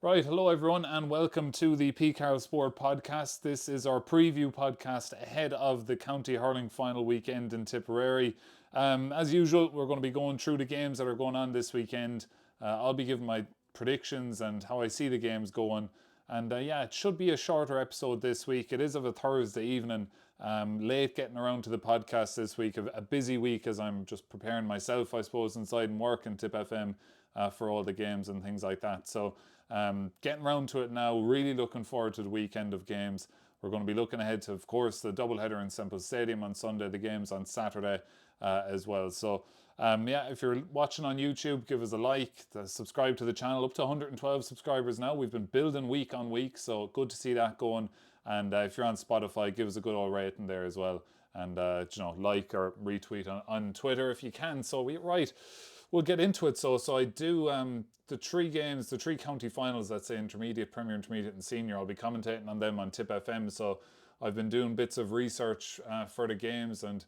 Right, hello everyone, and welcome to the P. Carroll Sport podcast. This is our preview podcast ahead of the county hurling final weekend in Tipperary. As usual, we're going to be going through the games that are going on this weekend. I'll be giving my predictions and how I see the games going. And yeah, it should be a shorter episode this week. It is of a Thursday evening, late getting around to the podcast this week. A busy week as I'm just preparing myself, I suppose, inside and work in Tip FM for all the games and things like that. So getting round to it now, really looking forward to the weekend of games. We're going to be looking ahead to, of course, the doubleheader in Semple Stadium on Sunday, the games on Saturday as well. So, yeah, if you're watching on YouTube, give us a like, subscribe to the channel. Up to 112 subscribers now. We've been building week on week, so good to see that going. And if you're on Spotify, give us a good old rating there as well. And, like or retweet on Twitter if you can. So, we'll get into it. So I do the three games, the three county finals, let's say intermediate, premier, intermediate, and senior. I'll be commentating on them on Tip FM. So I've been doing bits of research for the games, and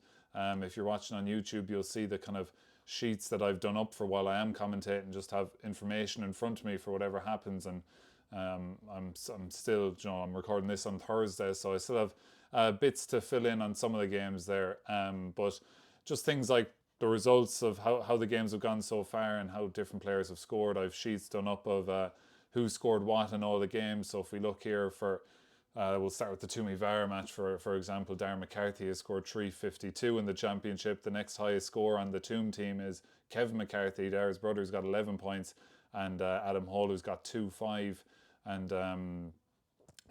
if you're watching on YouTube, you'll see the kind of sheets that I've done up for while I am commentating. Just have information in front of me for whatever happens, and I'm still, I'm recording this on Thursday, so I still have bits to fill in on some of the games there. But just things like the results of how the games have gone so far and how different players have scored. I've sheets done up of who scored what in all the games. So if we look here for, we'll start with the Toomevara match, for example. Darren McCarthy has scored 352 in the championship. The next highest score on the Toom team is Kevin McCarthy. Darren's brother, who's got 11 points, and Adam Hall, who's got 2-5. And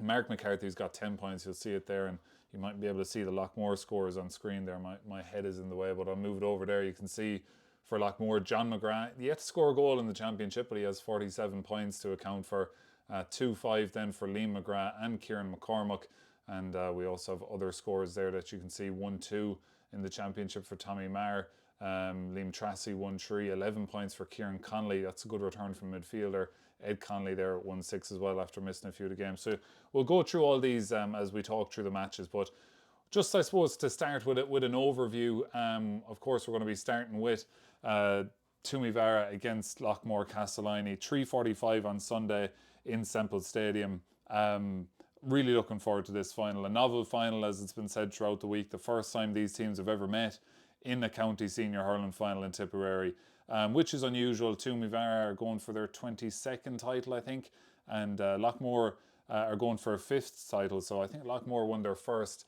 Mark McCarthy's got 10 points. You'll see it there, and you might be able to see the Loughmore scores on screen there. My head is in the way, but I'll move it over there. You can see for Loughmore, John McGrath, yet to score a goal in the championship, but he has 47 points to account for. 2-5 then for Liam McGrath and Kieran McCormack. And we also have other scores there that you can see. 1-2 in the championship for Tommy Marr. Liam Tracy 1-3, 11 points for Kieran Conley. That's a good return from midfielder. Ed Conley there at 1-6 as well after missing a few of the games. So we'll go through all these as we talk through the matches. But just, I suppose, to start with an overview, of course, we're going to be starting with Toomevara against Loughmore Castleiney, 3:45 on Sunday in Semple Stadium. Really looking forward to this final. A novel final, as it's been said throughout the week. The first time these teams have ever met in a county senior hurling final in Tipperary, which is unusual. Toomevara are going for their 22nd title, I think, and Loughmore are going for a 5th title. So I think Loughmore won their first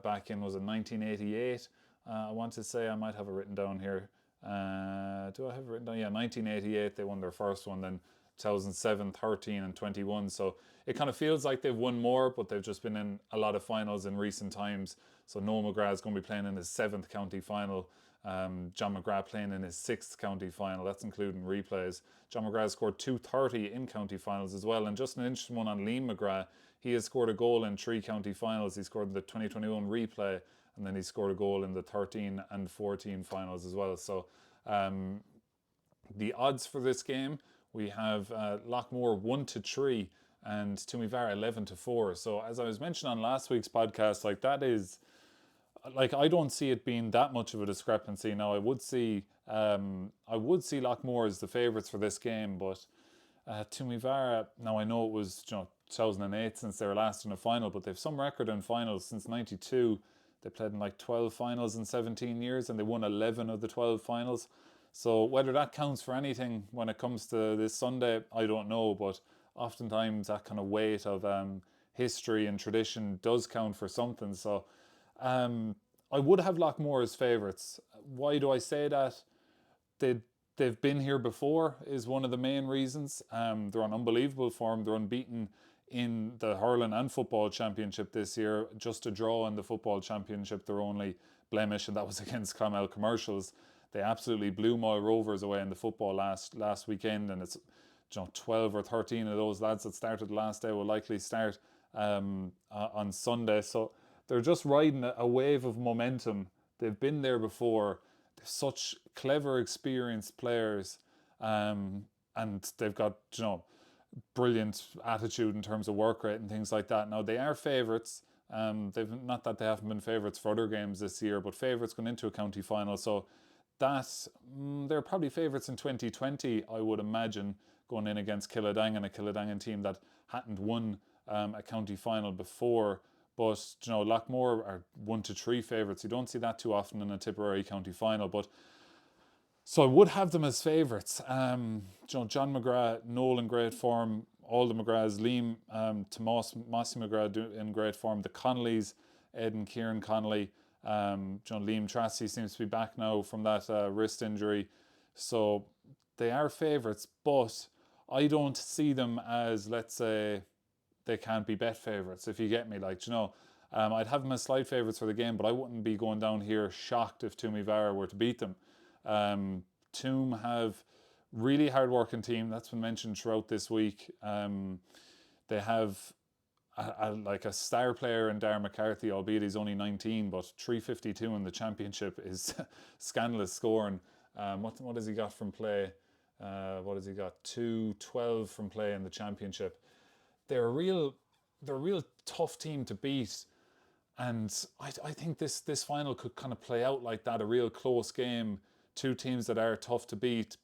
back in, was it 1988? I want to say, I might have it written down here. Do I have it written down? Yeah, 1988 they won their first one, then 2007, 13 and 21. So it kind of feels like they've won more, but they've just been in a lot of finals in recent times. So Noel McGrath is going to be playing in his 7th county final. John McGrath playing in his 6th county final. That's including replays. John McGrath scored 230 in county finals as well. And just an interesting one on Liam McGrath. He has scored a goal in 3 county finals. He scored the 2021 replay, and then he scored a goal in the 13 and 14 finals as well. So the odds for this game, we have Loughmore 1-3 and Toomevara 11-4. So as I was mentioning on last week's podcast, like that is, like, I don't see it being that much of a discrepancy. Now I would see Loughmore as the favourites for this game, but Toomevara, now I know it was 2008 since they were last in a final, but they've some record in finals since 92. They played in like 12 finals in 17 years, and they won 11 of the 12 finals. So whether that counts for anything when it comes to this Sunday, I don't know. But oftentimes that kind of weight of history and tradition does count for something. So I would have Loughmore as favourites. Why do I say that? They've been here before is one of the main reasons. They're on unbelievable form. They're unbeaten in the hurling and football championship this year. Just a draw in the football championship, their only blemish, and that was against Clonmel Commercials. They absolutely blew Moyle Rovers away in the football last weekend, and it's 12 or 13 of those lads that started last day will likely start on Sunday. So they're just riding a wave of momentum. They've been there before. They're such clever, experienced players, and they've got brilliant attitude in terms of work rate and things like that. Now they are favourites. They've not that they haven't been favourites for other games this year, but favourites going into a county final. So that they're probably favourites in 2020, I would imagine, going in against Killadangan, a Killadangan team that hadn't won a county final before. But, Loughmore are 1-3 favourites. You don't see that too often in a Tipperary county final. But so I would have them as favourites. John McGrath, Noel in great form. All the McGraths, Liam, Mossy McGrath in great form. The Connollys, Ed and Kieran Connolly. Liam Treacys seems to be back now from that wrist injury. So they are favourites, but I don't see them as, let's say, they can't be bet favourites, if you get me. I'd have them as slight favourites for the game, but I wouldn't be going down here shocked if Toomevara were to beat them. Toom have really hard-working team. That's been mentioned throughout this week. They have a star player in Darren McCarthy, albeit he's only 19, but 352 in the championship is scandalous scoring. What has he got from play? What has he got? 212 from play in the championship. They're a real tough team to beat, and I think this final could kind of play out like that, a real close game. Two teams that are tough to beat,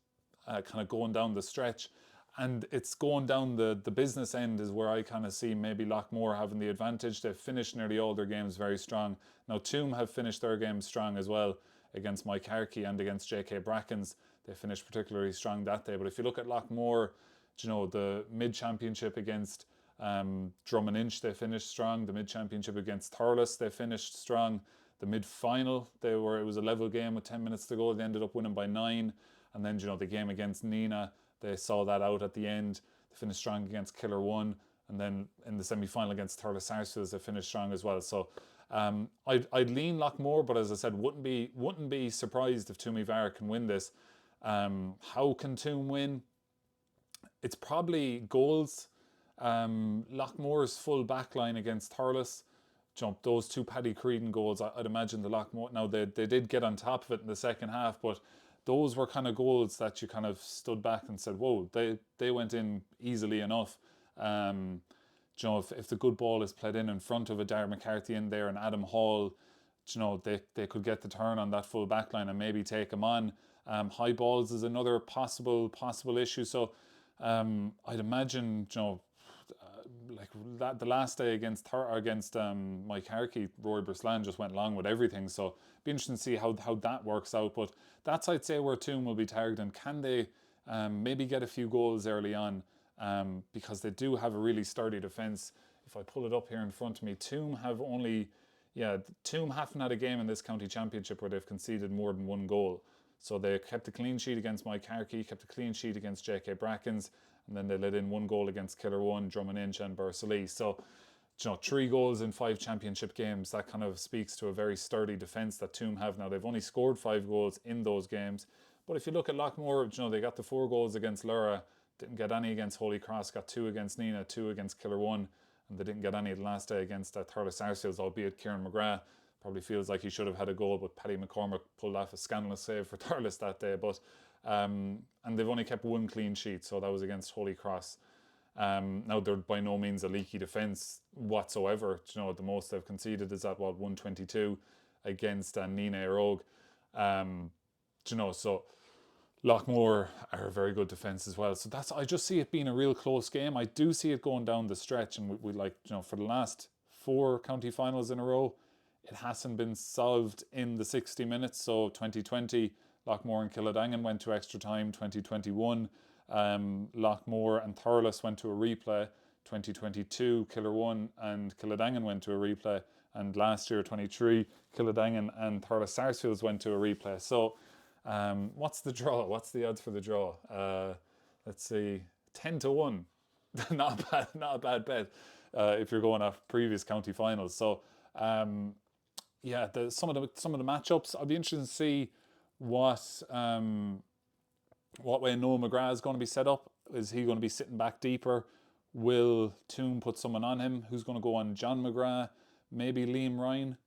kind of going down the stretch, and it's going down the business end is where I kind of see maybe Loughmore having the advantage. They've finished nearly all their games very strong. Now Toom have finished their games strong as well against Moneygall and against JK Brackens. They finished particularly strong that day. But if you look at Loughmore, the mid-championship against Drummond-Inch, they finished strong. The mid-championship against Thurles, they finished strong. The mid-final, it was a level game with 10 minutes to go. They ended up winning by 9. And then, the game against Nina, they saw that out at the end. They finished strong against Killer One. And then in the semi-final against Thurles Sarsfields, they finished strong as well. So I'd lean Loughmore, but as I said, wouldn't be surprised if Toomevara can win this. How can Toom win? It's probably goals. Loughmore's full back line against Thurles, those two Paddy Creedon goals, I'd imagine the Loughmore, now they did get on top of it in the second half, but those were kind of goals that you kind of stood back and said, whoa, they went in easily enough. If the good ball is played in front of a Darren McCarthy in there and Adam Hall, they could get the turn on that full back line and maybe take him on. High balls is another possible issue. So I'd imagine, the last day against Mike Harkey, Rory Breslan just went along with everything. So it'd be interesting to see how that works out. But that's, I'd say, where Toom will be targeting. Can they maybe get a few goals early on? Because they do have a really sturdy defence. If I pull it up here in front of me, Toom haven't had a game in this county championship where they've conceded more than one goal. So they kept a clean sheet against Mike Harkey, kept a clean sheet against JK Brackens, and then they let in one goal against Killer One, Drummond-Inch and Bursalee. So, 3 goals in 5 championship games, that kind of speaks to a very sturdy defence that Toom have. Now, they've only scored 5 goals in those games. But if you look at Loughmore, they got the 4 goals against Lura, didn't get any against Holy Cross, got 2 against Nina, 2 against Killer One, and they didn't get any the last day against Thurles Sarsfields, albeit Kieran McGrath probably feels like he should have had a goal, but Paddy McCormick pulled off a scandalous save for Thurles that day. But and they've only kept 1 clean sheet, so that was against Holy Cross. Now they're by no means a leaky defence whatsoever. The most they've conceded is at 122 against Nina Erogue. So Loughmore are a very good defence as well. So I just see it being a real close game. I do see it going down the stretch, and we for the last 4 county finals in a row, it hasn't been solved in the 60 minutes. So 2020, Loughmore and Killadangan went to extra time. 2021, Loughmore and Thurles went to a replay. 2022, Killer One and Killadangan went to a replay. And last year, 23, Killadangan and Thurles Sarsfields went to a replay. So what's the draw? What's the odds for the draw? Let's see, 10-1. Not a bad bet if you're going off previous county finals. So some of the matchups, I'll be interested to see what way Noel McGrath is going to be set up. Is he going to be sitting back deeper? Will Toom put someone on him? Who's going to go on John McGrath? Maybe Liam Ryan,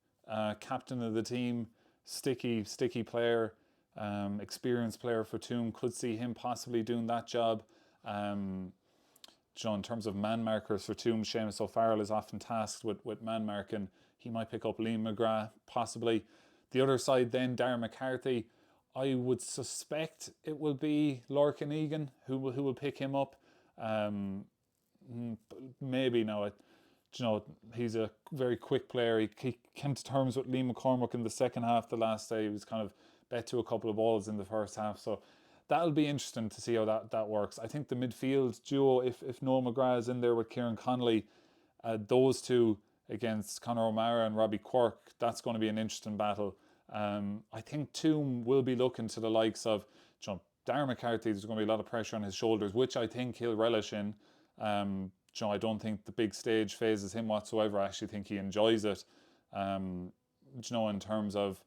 captain of the team, sticky player, experienced player for Toom. Could see him possibly doing that job. In terms of man markers for Toom, Seamus O'Farrell is often tasked with man marking. He might pick up Liam McGrath, possibly. The other side then, Darren McCarthy. I would suspect it will be Lorcan Egan who will pick him up. Um, Maybe now, he's a very quick player. He came to terms with Liam McCormack in the second half the last day. He was kind of bet to a couple of balls in the first half. So that'll be interesting to see how that works. I think the midfield duo, if Noel McGrath is in there with Kieran Connolly, those two against Conor O'Mara and Robbie Quirk, that's going to be an interesting battle. I think Toom will be looking to the likes of Darren McCarthy. There's going to be a lot of pressure on his shoulders, which I think he'll relish in. I don't think the big stage phases him whatsoever. I actually think he enjoys it. In terms of,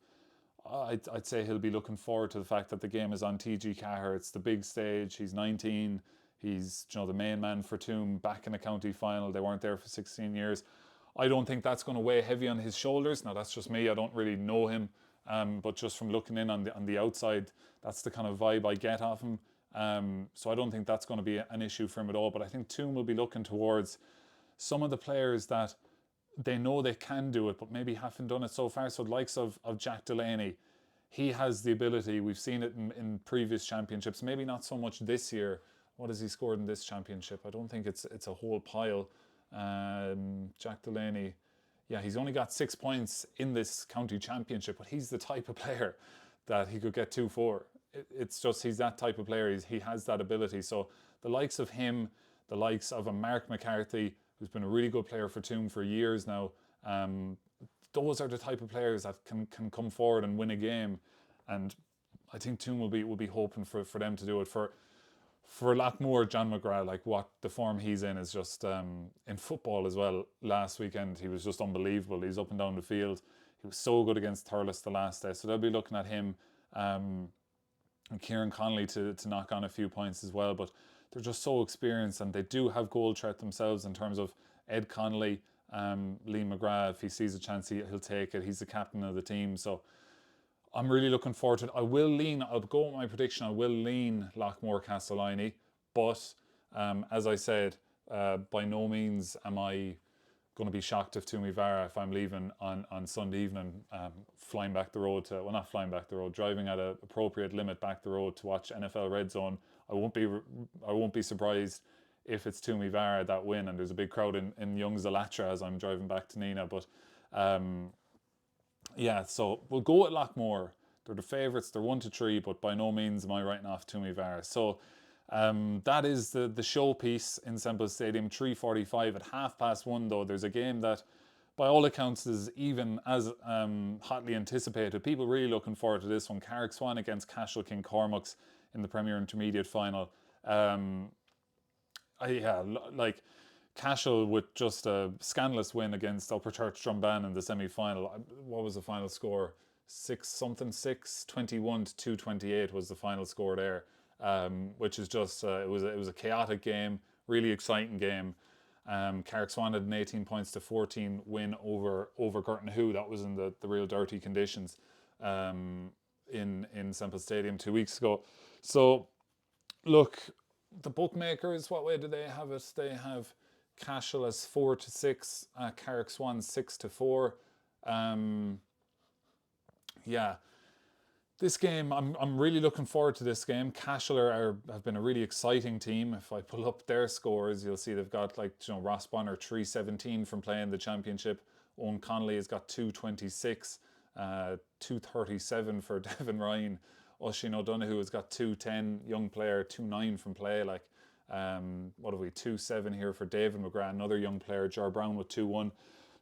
I'd say he'll be looking forward to the fact that the game is on TG Cahir. It's the big stage. He's 19. He's the main man for Toom, back in the county final. They weren't there for 16 years. I don't think that's going to weigh heavy on his shoulders. Now that's just me. I don't really know him, but just from looking in on the outside, that's the kind of vibe I get off him. So I don't think that's going to be an issue for him at all. But I think Toom will be looking towards some of the players that they know they can do it, but maybe haven't done it so far. So the likes of Jack Delaney, he has the ability. We've seen it in previous championships. Maybe not so much this year. What has he scored in this championship? I don't think it's a whole pile. Jack Delaney, yeah, he's only got 6 points in this county championship, but he's the type of player that he could get 2-4. It's just he's that type of player. He has that ability. So the likes of him, the likes of a Mark McCarthy, who's been a really good player for Toom for years now, those are the type of players that can come forward and win a game. And I think Toom will be hoping for them to do it. For Loughmore, John McGrath, like what the form he's in is just in football as well. Last weekend he was just unbelievable. He's up and down the field. He was so good against Thurles the last day. So they'll be looking at him. And Kieran Connolly to knock on a few points as well, but they're just so experienced, and they do have goal threat themselves in terms of Ed Connolly, Liam McGrath. If he sees a chance, he'll take it. He's the captain of the team, so I'm really looking forward to it. I'll go with my prediction, I will lean Loughmore Castleiney, but as I said, by no means am I going to be shocked if Toomevara, if I'm leaving on Sunday evening, flying back the road to, well, not flying back the road, driving at an appropriate limit back the road to watch NFL Red Zone. I won't be surprised if it's Toomevara that win, and there's a big crowd in Young's Alatra as I'm driving back to Nina. But so we'll go at Loughmore. They're the favourites. They're 1-3, but by no means am I writing off Toomevara. So that is the showpiece in Semple Stadium. 3:45 at 1:30 though. There's a game that by all accounts is even as hotly anticipated. People really looking forward to this one. Carrick Swan against Cashel King Cormacs in the Premier Intermediate final. Like Cashel with just a scandalous win against Upper Church Drumban in the semi-final. What was the final score? 21-228 was the final score there. Which is just it was a chaotic game, really exciting game. Carrick Swan had an 18 points to 14 win over Girton. That was in the real dirty conditions in Semple Stadium 2 weeks ago. So look, the bookmakers, what way do they have it? They have Cashel as 4-6, Carrick Swan 6-4. This game, I'm really looking forward to this game. Cashel have been a really exciting team. If I pull up their scores, you'll see they've got Ross Bonner 317 from playing the championship. Owen Connolly has got 226, 237 for Devin Ryan. Oisin O'Donoghue has got 210, young player, 29 from play. What have we? 27 here for David McGrath, another young player. Jar Brown with 2-1.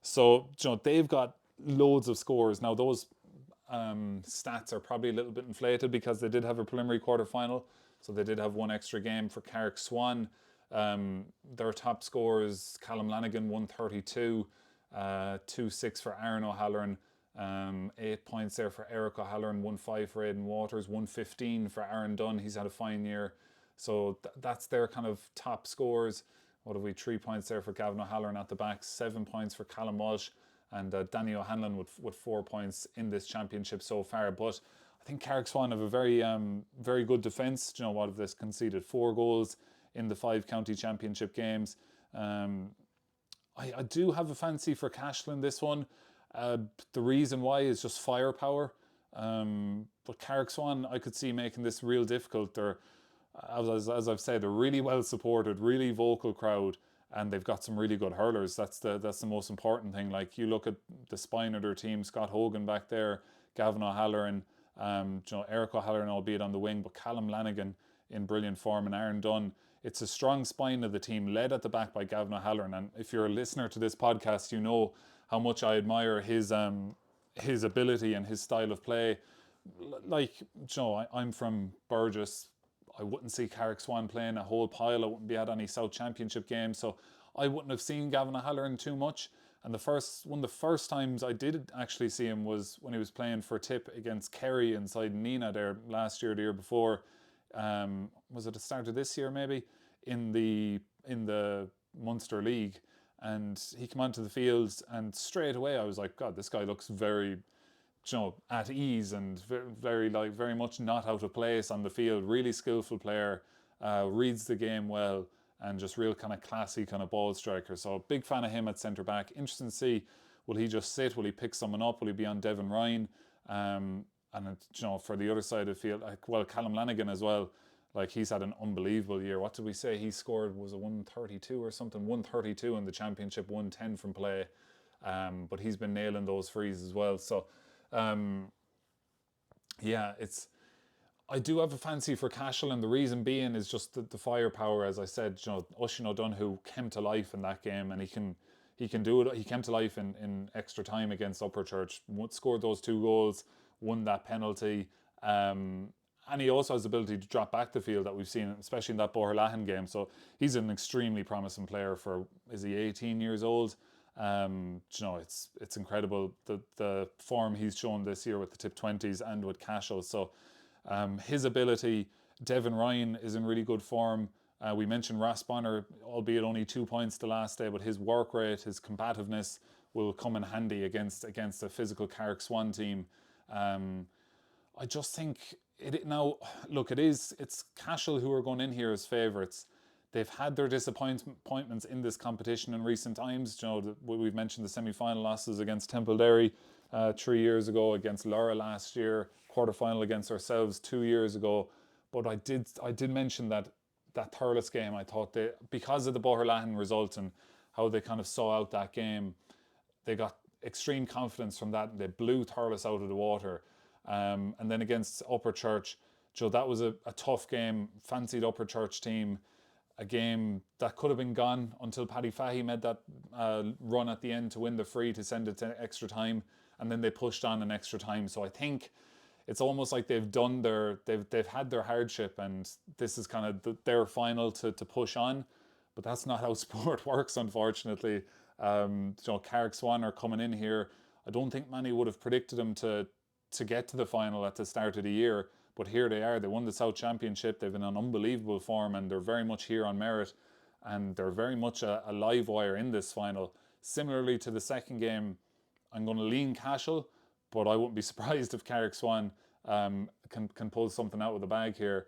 So they've got loads of scores now. Those stats are probably a little bit inflated because they did have a preliminary quarter-final, so they did have one extra game. For Carrick Swan, their top scores: Callum Lanigan 132, 2-6 for Aaron O'Halloran, 8 points there for Eric O'Halloran, 1-5 for Aidan Waters, 115 for Aaron Dunn. He's had a fine year, so that's their kind of top scores. What have we? 3 points there for Gavin O'Halloran at the back, 7 points for Callum Walsh, and Danny O'Hanlon with 4 points in this championship so far. But I think Carrick Swan have a very good defence. What have they conceded? 4 goals in the 5 county championship games. I do have a fancy for Cashel in this one. The reason why is just firepower. But Carrick Swan, I could see making this real difficult. They're, as I've said, a really well supported, really vocal crowd, and they've got some really good hurlers. That's the most important thing. Like, you look at the spine of their team: Scott Hogan back there, Gavin O'Halloran, Eric O'Halloran, albeit on the wing, but Callum Lanigan in brilliant form, and Aaron Dunn. It's a strong spine of the team, led at the back by Gavin O'Halloran. And if you're a listener to this podcast, you know how much I admire his ability and his style of play. Like, I'm from Burgess. I wouldn't see Carrick Swan playing a whole pile. I wouldn't be at any South Championship games, so I wouldn't have seen Gavin O'Halloran too much. And one of the first times I did actually see him was when he was playing for Tip against Kerry inside Nina there last year, the year before. Was it the start of this year maybe, in the Munster League, and he came onto the field, and straight away I was like, God, this guy looks very, at ease, and very much not out of place on the field. Really skillful player, reads the game well, and just real kind of classy kind of ball striker. So big fan of him at centre back. Interesting to see, will he just sit? Will he pick someone up? Will he be on Devon Ryan? And for the other side of the field, Callum Lanigan as well. Like, he's had an unbelievable year. What did we say? He scored, was a 132 or something? 132 in the championship, 110 from play. But he's been nailing those frees as well. So, I do have a fancy for Cashel, and the reason being is just the firepower. As I said, Oisin O'Donoghue came to life in that game, and he can do it. He came to life in extra time against Upperchurch, scored those 2 goals, won that penalty, and he also has the ability to drop back the field that we've seen, especially in that Boherlahan game. So he's an extremely promising player for, is he 18 years old? It's incredible the form he's shown this year with the Tip 20s and with Cashel. So his ability. Devon Ryan is in really good form. We mentioned Ross Bonner, albeit only 2 points the last day, but his work rate, his combativeness will come in handy against a physical Carrick Swan team. I just think it's Cashel who are going in here as favourites. They've had their disappointments in this competition in recent times. We've mentioned the semi-final losses against Templederry 3 years ago, against Laura last year, quarter-final against ourselves 2 years ago. But I did mention that Thurles game, I thought because of the Boherlahan result and how they kind of saw out that game, they got extreme confidence from that, and they blew Thurles out of the water. And then against Upperchurch, that was a tough game. Fancied Upperchurch team, a game that could have been gone until Paddy Fahy made that run at the end to win the free to send it to extra time, and then they pushed on in extra time. So I think it's almost like they've had their hardship, and this is kind of their final to push on. But that's not how sport works, unfortunately. Carrick Swan are coming in here. I don't think many would have predicted them to get to the final at the start of the year, but here they are. They won the South Championship. They've been on unbelievable form, and they're very much here on merit, and they're very much a live wire in this final. Similarly to the second game, I'm going to lean Cashel, but I wouldn't be surprised if Carrick Swan can pull something out of the bag here.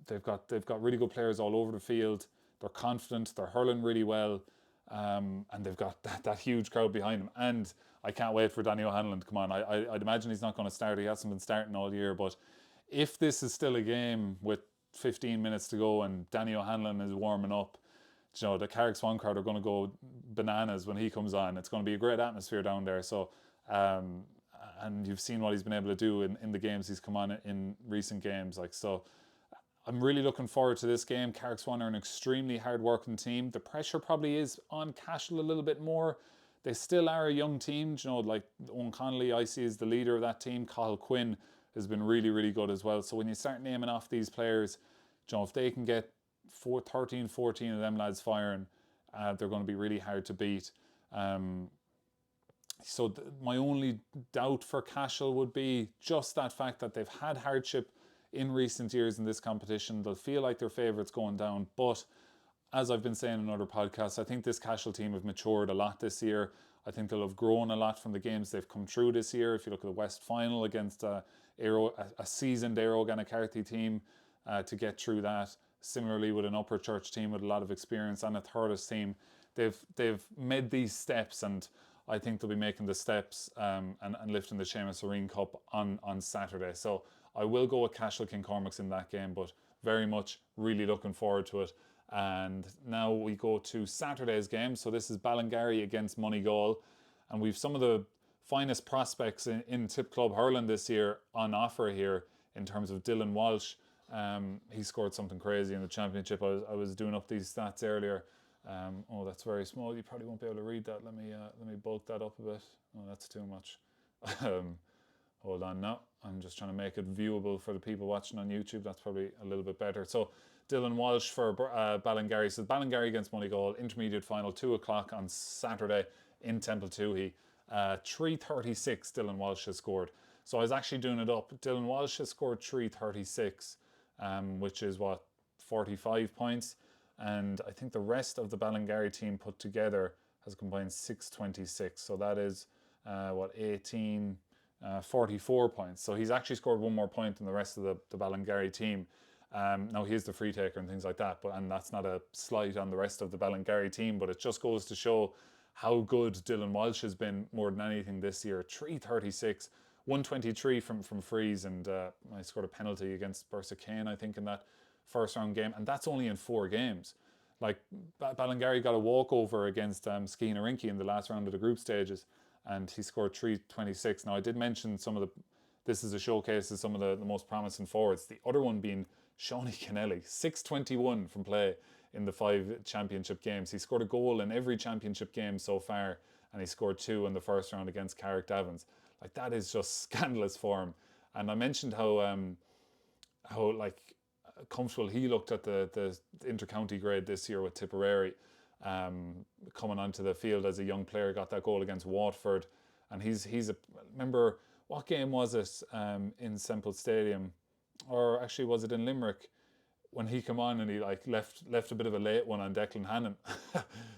They've got really good players all over the field. They're confident. They're hurling really well, and they've got that huge crowd behind them. And I can't wait for Danny O'Hanlon to come on. I'd imagine he's not going to start. He hasn't been starting all year. But if this is still a game with 15 minutes to go and Danny O'Hanlon is warming up, the Carrick Swan crowd are going to go bananas when he comes on. It's going to be a great atmosphere down there. So, and you've seen what he's been able to do in the games he's come on in recent games. I'm really looking forward to this game. Carrick Swan are an extremely hard-working team. The pressure probably is on Cashel a little bit more. They still are a young team. Owen Connolly, I see, is the leader of that team. Cathal Quinn has been really, really good as well. So when you start naming off these players, if they can get 13, 14 of them lads firing, they're going to be really hard to beat. So my only doubt for Cashel would be just that fact that they've had hardship in recent years in this competition. They'll feel like they're favourites going down, but as I've been saying in other podcasts, I think this Cashel team have matured a lot this year. I think they'll have grown a lot from the games they've come through this year. If you look at the West Final against a seasoned Aero Gannacarthy team, to get through that. Similarly with an Upperchurch team with a lot of experience, and a Thurles team, they've made these steps, and I think they'll be making the steps and lifting the Seamus Arene Cup on Saturday. So I will go with Cashel Cormacs in that game, but very much really looking forward to it. And now we go to Saturday's game. So this is Ballingarry against Moneygall. And we've some of the finest prospects in Tip Club hurling this year on offer here in terms of Dylan Walsh. He scored something crazy in the championship. I was doing up these stats earlier. Oh, that's very small. You probably won't be able to read that. Let me bulk that up a bit. Oh, that's too much. Hold on now. I'm just trying to make it viewable for the people watching on YouTube. That's probably a little bit better. So Dylan Walsh for Ballingarry. So Ballingarry against Moneygall, intermediate final, 2 o'clock on Saturday in Temple Toohey. 336 Dylan Walsh has scored. So I was actually doing it up. Dylan Walsh has scored 336, which is 45 points. And I think the rest of the Ballingarry team put together has combined 626. So that is 44 points. So he's actually scored one more point than the rest of the Ballingarry team. Now he's the free taker and things like that, and that's not a slight on the rest of the Ballingarry team, but it just goes to show how good Dylan Walsh has been more than anything this year. 336, 123 from frees, and I scored a penalty against Bursa Kane, I think, in that first round game, and that's only in 4 games. Like Ballingarry got a walkover against Skeenarinky in the last round of the group stages, and he scored 326. Now I did mention this is a showcase of some of the most promising forwards. The other one being Sean Treacys, 621 from play in the 5 championship games. He scored a goal in every championship game so far, and he scored 2 in the first round against Carrick Davins. Like, that is just scandalous for him. And I mentioned how comfortable he looked at the inter-county grade this year with Tipperary, coming onto the field as a young player, got that goal against Watford, and remember, what game was it in Semple Stadium, or actually was it in Limerick, when he came on and he left a bit of a late one on Declan Hannon.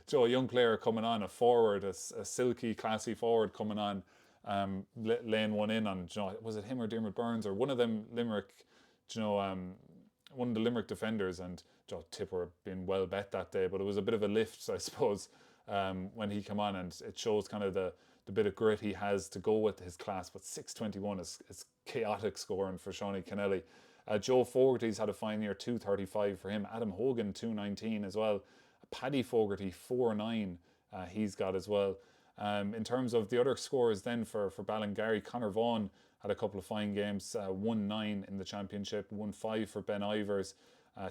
So a young player coming on, a forward, a silky, classy forward coming on, laying one in on, was it him or Dermot Burns or one of them Limerick, one of the Limerick defenders, and Tipper being well bet that day, but it was a bit of a lift, I suppose, when he came on, and it shows kind of the bit of grit he has to go with his class. But 621 is chaotic scoring for Seanie Kennelly. Joe Fogarty's had a fine year, 235 for him. Adam Hogan, 219 as well. Paddy Fogarty, 49 he's got as well. In terms of the other scores then for Ballingarry, Conor Vaughan had a couple of fine games, 1-9 in the championship, 1-5 for Ben Ivers.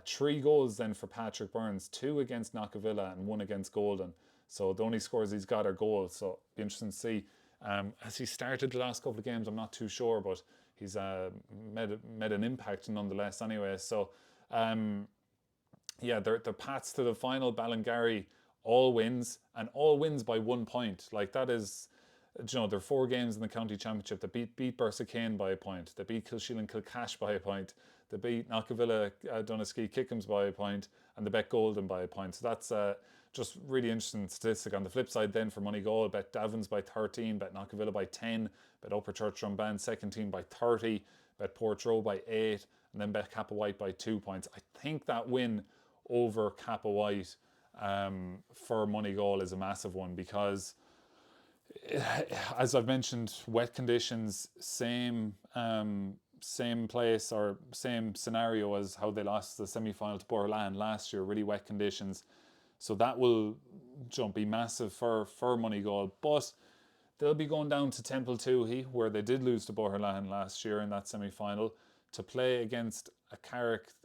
3 goals then for Patrick Burns, 2 against Knockavilla and 1 against Golden. So the only scores he's got are goals, so be interesting to see. Has he started the last couple of games? I'm not too sure, but he's made an impact nonetheless anyway. So they're paths to the final. Ballingarry all wins, and all wins by 1 point. Like, that is, there are 4 games in the county championship. They beat Bursa Kane by a point. They beat Kilsheal and Kilcash by a point. They beat Knockavilla, Doneski, Kickham's by a point, and they bet Golden by a point. So that's just really interesting statistic. On the flip side then, for Moneygall, bet Davins by 13, bet Knockavilla by 10, bet Upperchurch Drumban second team by 30, bet Portroe by 8, and then bet Kappa White by 2 points. I think that win over Kappa White for Moneygall is a massive one, because as I've mentioned, wet conditions, same place or same scenario as how they lost the semi-final to Borland last year, really wet conditions. So that will be massive for Moneygall. But they'll be going down to Temple Toohey, where they did lose to Borland last year in that semi-final, to play against a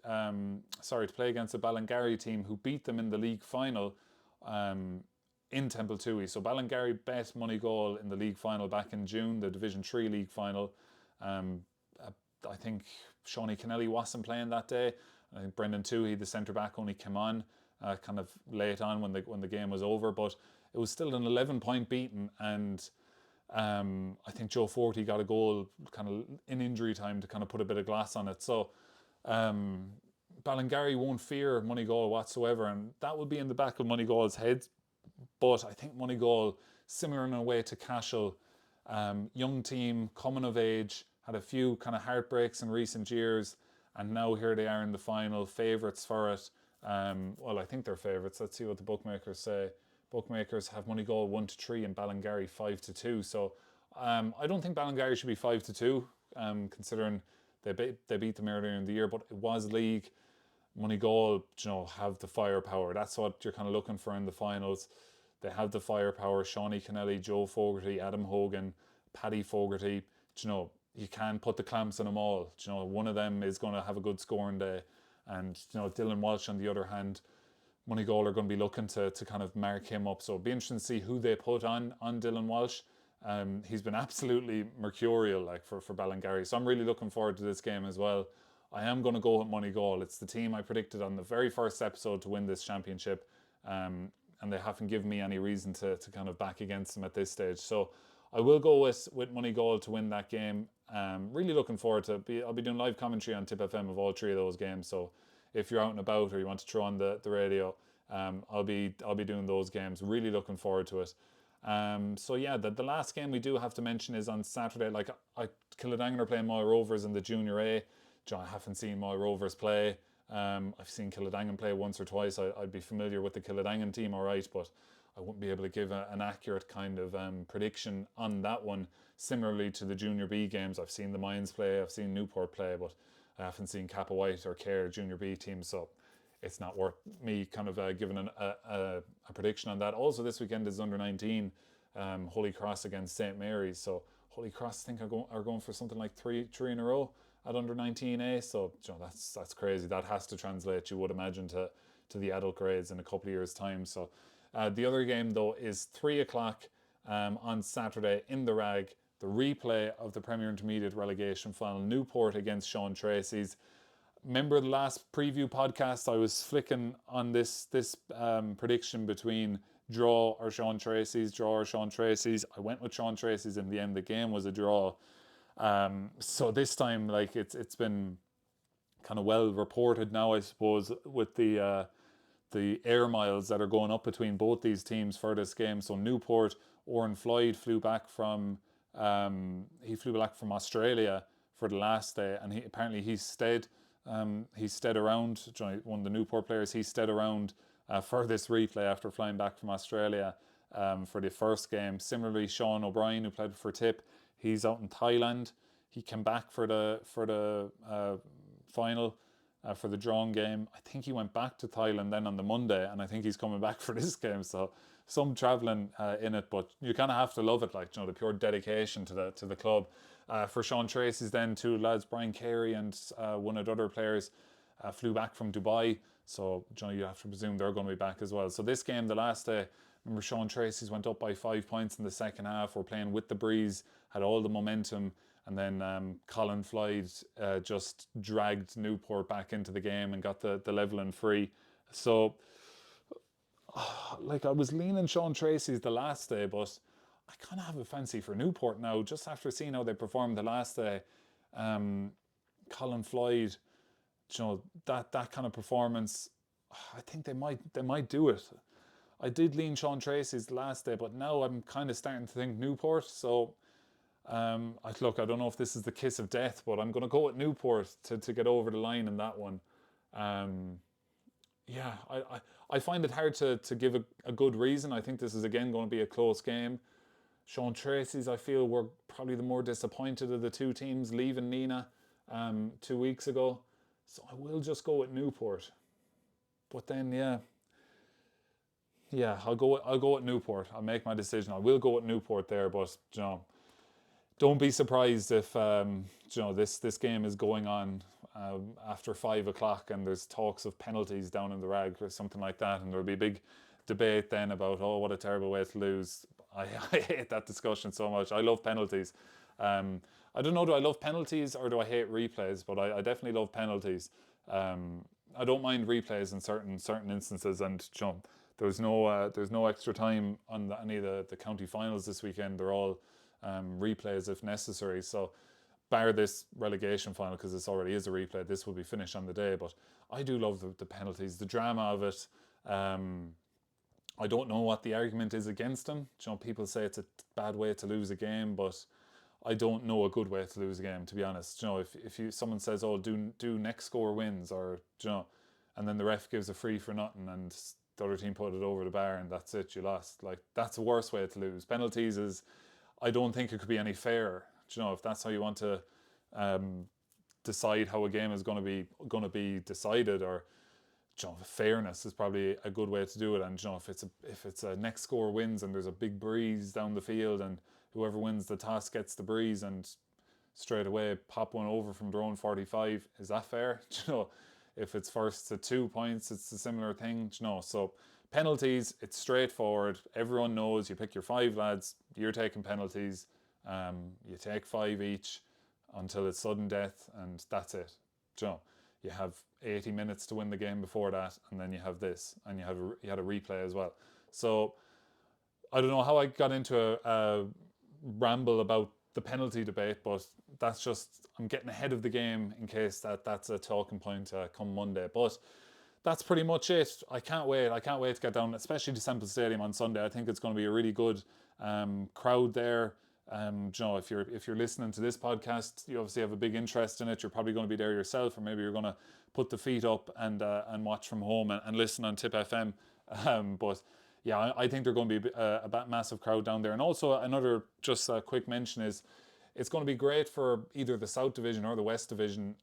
Ballingarry team who beat them in the league final in Temple Toohey. So Ballingarry bet Moneygall in the league final back in June, the Division 3 league final. I think Seanie Kennelly wasn't playing that day. I think Brendan Toohey, the centre-back, only came on kind of late on when the game was over, but it was still an 11-point beating, and I think Joe Forty got a goal kind of in injury time to kind of put a bit of glass on it. So Ballingarry won't fear Moneygall whatsoever, and that will be in the back of Moneygall's heads. But I think Moneygall, similar in a way to Cashel, young team, coming of age, had a few kind of heartbreaks in recent years, and now here they are in the final, favourites for it. Well, I think they're favourites. Let's see what the bookmakers say. bookmakers have Moneygall 1-3 and Ballingarry 5-2. So I don't think Ballingarry should be 5-2, considering they beat them earlier in the year, but it was league. Moneygall, have the firepower. That's what you're kind of looking for in the finals. They have the firepower. Shawnee Kennelly, Joe Fogarty, Adam Hogan, Paddy Fogarty. You can put the clamps on them all. One of them is going to have a good scoring day. And, Dylan Walsh, on the other hand, Moneygall are going to be looking to kind of mark him up. So it'll be interesting to see who they put on Dylan Walsh. He's been absolutely mercurial for Ballingarry. So I'm really looking forward to this game as well. I am going to go with Moneygall. It's the team I predicted on the very first episode to win this championship. And they haven't given me any reason to kind of back against them at this stage. So I will go with Moneygall to win that game. Really looking forward to it. I'll be doing live commentary on Tip FM of all three of those games. So if you're out and about or you want to throw on the radio, I'll be doing those games. Really looking forward to it. So yeah, the last game we do have to mention is on Saturday. Killadangan are playing Moy Rovers in the Junior A. I haven't seen Moy Rovers play. I've seen Killadangan play once or twice. I'd be familiar with the Killadangan team, all right, but I wouldn't be able to give an accurate kind of prediction on that one. Similarly to the Junior B games, I've seen the Mines play, I've seen Newport play, but I haven't seen Kappa White or Care Junior B teams, so it's not worth me kind of giving a prediction on that. Also, this weekend is under 19, Holy Cross against St. Mary's. So Holy Cross, I think, are going for something like three in a row at under 19A. So that's crazy. That has to translate, you would imagine, to the adult grades in a couple of years' time. So the other game though is 3 o'clock on Saturday in the Rag. The replay of the Premier Intermediate relegation final, Newport against Sean Treacys. Remember the last preview podcast, I was flicking on this prediction between draw or Sean Treacys. I went with Sean Treacys. In the end, the game was a draw. So this time, it's been kind of well reported now, I suppose, with the air miles that are going up between both these teams for this game. So Newport, Oren Floyd flew back from Australia for the last day, and he stayed around. One of the Newport players, he stayed around for this replay after flying back from Australia for the first game. Similarly, Sean O'Brien, who played for Tip, he's out in Thailand. He came back for the final, for the drawn game. I think he went back to Thailand then on the Monday, and I think he's coming back for this game. So some travelling in it, but you kind of have to love it, the pure dedication to the club. For Sean Treacys, then two lads, Brian Carey and one of the other players, flew back from Dubai. So you have to presume they're going to be back as well. So this game, the last day, remember Sean Treacys went up by 5 points in the second half. We're playing with the breeze, had all the momentum, and then Colin Floyd just dragged Newport back into the game and got the leveling free. So I was leaning Sean Treacys the last day, but I kind of have a fancy for Newport now, just after seeing how they performed the last day. Colin Floyd, that kind of performance, I think they might do it. I did lean Sean Treacys the last day, but now I'm kind of starting to think Newport. So I don't know if this is the kiss of death, but I'm going to go with Newport to get over the line in that one. I find it hard to give a good reason. I think this is again going to be a close game. Sean Treacys, I feel, were probably the more disappointed of the two teams leaving Nina 2 weeks ago. So I will just go with Newport. But then, I'll go with Newport. I'll make my decision. I will go with Newport there, but don't be surprised if this game is going on after 5 o'clock and there's talks of penalties down in the Rag or something like that, and there'll be a big debate then about, oh, what a terrible way to lose. I hate that discussion so much. I love penalties. I don't know, do I love penalties or do I hate replays? But I definitely love penalties. I don't mind replays in certain instances, and there's no extra time on any of the county finals this weekend. They're all replays if necessary. So bar this relegation final, because this already is a replay, this will be finished on the day. But I do love the penalties, the drama of it. I don't know what the argument is against them. People say it's a bad way to lose a game, but I don't know a good way to lose a game, to be honest. If someone says, oh, do next score wins, or and then the ref gives a free for nothing, and the other team put it over the bar and that's it, you lost. Like, that's the worst way to lose. Penalties is, I don't think it could be any fairer. Do you know, if that's how you want to decide how a game is going to be decided, or you know, fairness is probably a good way to do it. And you know, if it's a next score wins and there's a big breeze down the field and whoever wins the toss gets the breeze and straight away pop one over from their own 45, is that fair? Do you know, if it's first to 2 points, it's a similar thing. Do you know, so penalties, it's straightforward. Everyone knows you pick your 5 lads, you're taking penalties. You take 5 each until it's sudden death, and that's it. Do you know, you have 80 minutes to win the game before that, and then you have this, and you had a replay as well. So I don't know how I got into a ramble about the penalty debate, but that's just, I'm getting ahead of the game in case that's a talking point come Monday. But that's pretty much it. I can't wait to get down, especially to Semple Stadium on Sunday. I think it's going to be a really good crowd there. You know, if you're listening to this podcast, you obviously have a big interest in it. You're probably going to be there yourself, or maybe you're going to put the feet up and watch from home and listen on Tip FM. But yeah, I think they're going to be a massive crowd down there. And also another just a quick mention is, it's going to be great for either the South Division or the West Division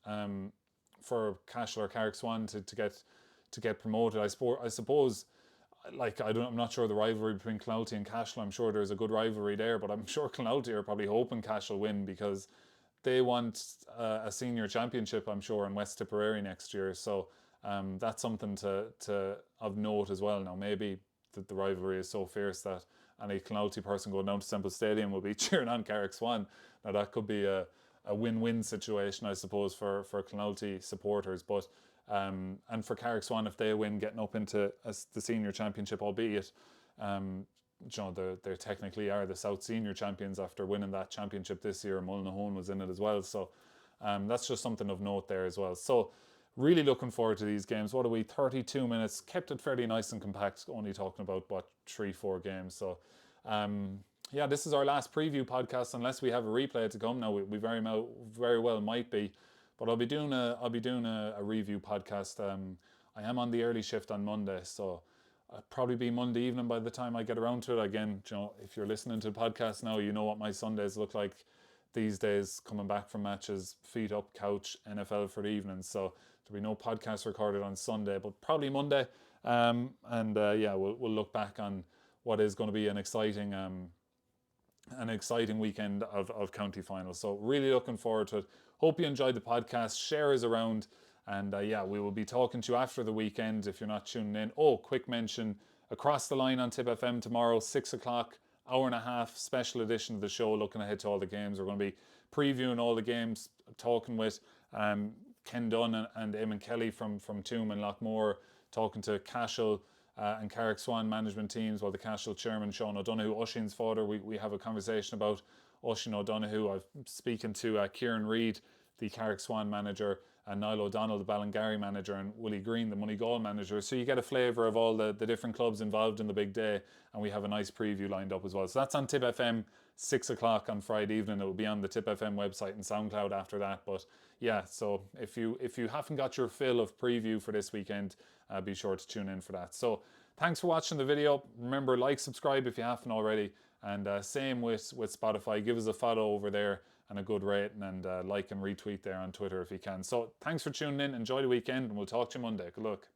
for Cashel or Carrick Swan to get promoted. I suppose. Like, I'm not sure the rivalry between Clounty and Cashel. I'm sure there's a good rivalry there, but I'm sure Clounty are probably hoping Cashel win because they want a senior championship, I'm sure, in West Tipperary next year. So that's something to of note as well. Now, maybe the rivalry is so fierce that any Clounty person going down to Semple Stadium will be cheering on Carrick Swan. Now, that could be a win-win situation, I suppose, for Clounty supporters. But and for Carrick Swan, if they win, getting up into the senior championship, albeit you know, they technically are the South Senior champions after winning that championship this year. Mullinahone was in it as well, so that's just something of note there as well. So really looking forward to these games. What are we, 32 minutes, kept it fairly nice and compact, only talking about what 3-4 games. So yeah, this is our last preview podcast unless we have a replay to come. Now we very well might be, but I'll be doing a review podcast. I am on the early shift on Monday, so it'll probably be Monday evening by the time I get around to it. Again, you know, if you're listening to the podcast now, you know what my Sundays look like these days, coming back from matches, feet up, couch, NFL for the evening. So there'll be no podcast recorded on Sunday, but probably Monday. Yeah, we'll look back on what is going to be an exciting weekend of county finals. So really looking forward to it. Hope you enjoyed the podcast. Share us around. And yeah, we will be talking to you after the weekend if you're not tuning in. Oh, quick mention, Across the Line on Tip FM tomorrow, 6 o'clock, hour and a half, special edition of the show, looking ahead to all the games. We're going to be previewing all the games, talking with Ken Dunn and Eamon Kelly from Toom and Loughmore, talking to Cashel and Carrick Swan management teams, while the Cashel chairman, Sean O'Donoghue, Oisín's father, we have a conversation about Oisín O'Donoghue. I'm speaking to Kieran Reid, the Carrick Swan manager, and Niall O'Donnell, the Ballingarry manager, and Willie Green, the Moneygall manager. So you get a flavour of all the different clubs involved in the big day, and we have a nice preview lined up as well. So that's on Tip FM, 6 o'clock on Friday evening. It will be on the Tip FM website and SoundCloud after that. But yeah, so if you haven't got your fill of preview for this weekend, be sure to tune in for that. So thanks for watching the video. Remember, like, subscribe if you haven't already, and same with Spotify. Give us a follow over there and a good rating, and like and retweet there on Twitter if you can. So thanks for tuning in. Enjoy the weekend, and we'll talk to you Monday. Good luck.